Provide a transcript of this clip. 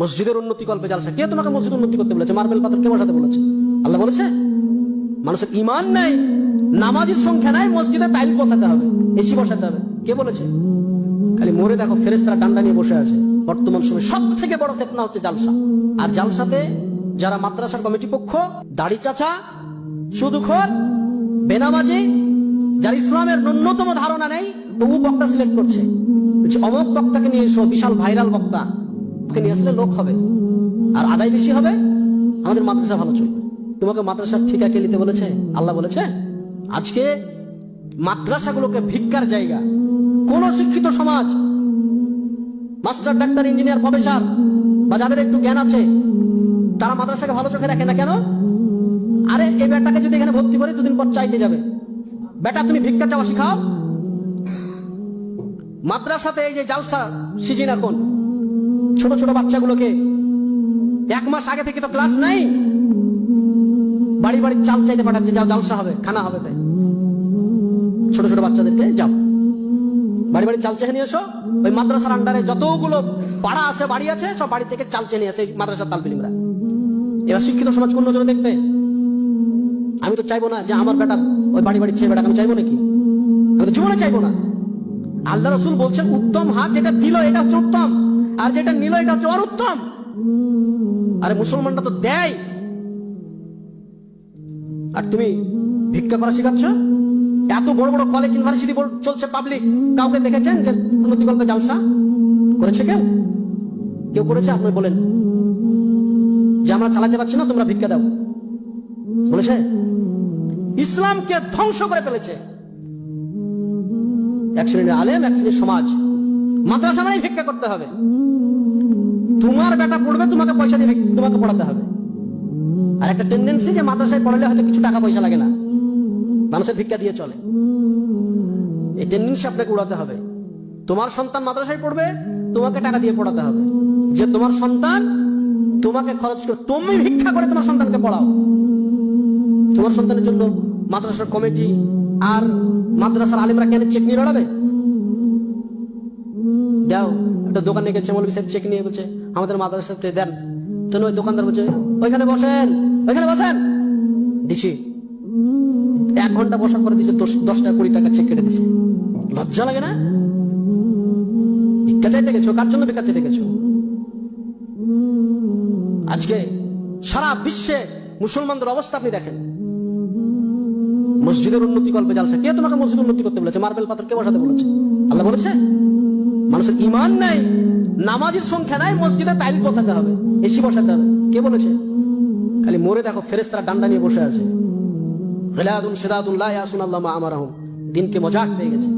মসজিদের উন্নতি কল্পে জালসা। কে তোমাকে মসজিদ উন্নতি করতে বলেছে? মার্বেল পাথর কে বসাতে বলেছে? আল্লাহ বলেছে? মানুষের ইমান নাই, নামাজের সংখ্যা নাই, মসজিদে টাইল বসাতে হবে, এসি বসাতে হবে, কে বলেছে? খালি মরে দেখো ফেরেশতারা ডান্ডা নিয়ে বসে আছে। বর্তমান সময় সব থেকে বড় ফিতনা হচ্ছে জালসা। আর জালসাতে যারা মাদ্রাসার কমিটি পক্ষ, দাড়ি চাচা, সুদখোর, বেনামাজি, যার ইসলামের ন্যূনতম ধারণা নেই, তবু বক্তা সিলেক্ট করছে, অমুক বক্তাকে নিয়ে এসো, বিশাল ভাইরাল বক্তা, ওকে নিয়ে আসলে লোক হবে আর আদায় বেশি হবে, আমাদের মাদ্রাসা ভালো চলবে। তোমাকে মাদ্রাসার ঠিকা কে নিতে বলেছে? আল্লাহ বলেছে? আজকে মাদ্রাসাগুলোকে ভিক্ষার জায়গা। কোন শিক্ষিত সমাজ, মাস্টার, ডাক্তার, ইঞ্জিনিয়ার, প্রফেসর বা যাদের একটু জ্ঞান আছে, তারা মাদ্রাসাকে ভালো চোখে দেখে না কেন? আরে এই বেটাকে যদি এখানে ভর্তি করে দুদিন পর চাইতে যাবে, বেটা তুমি ভিক্ষা চাওয়া শিখাও। মাদ্রাসাতে এই যে জালসা সিজন, এখন ছোট ছোট বাচ্চাগুলোকে 1 মাস আগে থেকে তো ক্লাস নাই, বাড়ি বাড়ি চাল চাইতে পাঠাচ্ছে, যাও জালসা হবে, খানা হবে। তাই ছোট ছোট বাচ্চাদেরকে যাও বাড়ি বাড়ি চাল চেয়ে নিয়ে এসো। ওই মাদ্রাসার আন্ডারে যতগুলো পাড়া আছে, বাড়ি আছে, সব বাড়ি থেকে চাল চেয়ে নিয়ে আসে মাদ্রাসার তালবিলিমরা। এবার শিক্ষিত সমাজ কোন নজরে দেখবে? আমি তো চাইবো না যে আমার বেটা ওই বাড়ি বাড়ি ছেলে বেটা, আমি চাইবো নাকি? আমি তো জীবনে চাইবো না। আল্লাহ রাসূল বলছেন উত্তম হাত যেটা দিল এটা হচ্ছে উত্তম, আর যেটা নিল এটা হচ্ছে অরুত্তম। আরে মুসলমানরা তো দেয়, আর তুমি ভিক্ষা করা শিখাচ্ছ। এত বড় বড় কলেজ, ইউনিভার্সিটি চলছে পাবলিক, কাউকে দেখেছেন যে উন্নতি কল্পে জালসা করেছে? কেউ কেউ করেছে? আপনি বলেন যে আমরা চালাতে পারছি না, তোমরা ভিক্ষা দাও, বলেছে? ইসলামকে ধ্বংস করে ফেলেছে এক শ্রেণীর আলেম, এক শ্রেণীর সমাজ। মাদ্রাসা নাই, ভিক্ষা করতে হবে। তোমার বেটা পড়বে, তোমাকে পয়সা দিয়ে তোমাকে পড়াতে হবে। আর একটা টেন্ডেন্সি যে মাদ্রাসায় পড়ালে হয়তো কিছু টাকা পয়সা লাগে না, মানুষের ভিক্ষা দিয়ে চলে। এই টেন্ডেন্সি আপনাকে উড়াতে হবে। তোমার সন্তান মাদ্রাসায় পড়বে, তোমাকে টাকা দিয়ে পড়াতে হবে। যে তোমার সন্তান তোমাকে খরচ করে, তুমি ভিক্ষা করে তোমার সন্তানকে পড়াও। তোমার সন্তানের জন্য মাদ্রাসার কমিটি আর মাদ্রাসার আলিমরা কেন চেক নিয়ে লড়াবে? যাও একটা দোকানে গেছে, মৌলভী সাহেব চেক নিয়ে বলছে আমাদের মাদ্রাসাতে দেন। তো ওই দোকানদার বলছে ওইখানে বসেন, ওইখানে বসেন, দিছি। 1 ঘন্টা বসার পরে দিছে 10 টাকা 20 টাকা চেক কেটে দিছে। লজ্জা লাগে না? ভিক্ষা চাইতে গেছো, কার জন্য ভিক্ষা চাইতে গেছো? আজকে সারা বিশ্বে মুসলমানদের অবস্থা আপনি দেখেন। মসজিদের উন্নতি কল্পে জালসা। কে তোমাকে মসজিদ উন্নতি করতে বলেছে? মার্বেল পাথর কে বসাতে বলেছে? আল্লাহ বলেছে? মানুষের ইমান নাই, নামাজের সংখ্যা নাই, মসজিদে টাইল বসাতে হবে, এসি বসাতে হবে, কে বলেছে? খালি মরে দেখো ফেরেশতারা ডান্ডা নিয়ে বসে আছে। গিলাদুন শিদাদুন লা ইয়াসুন আল্লাহ মা আমারাহুম। দিনকে মজাক পেয়ে গেছে।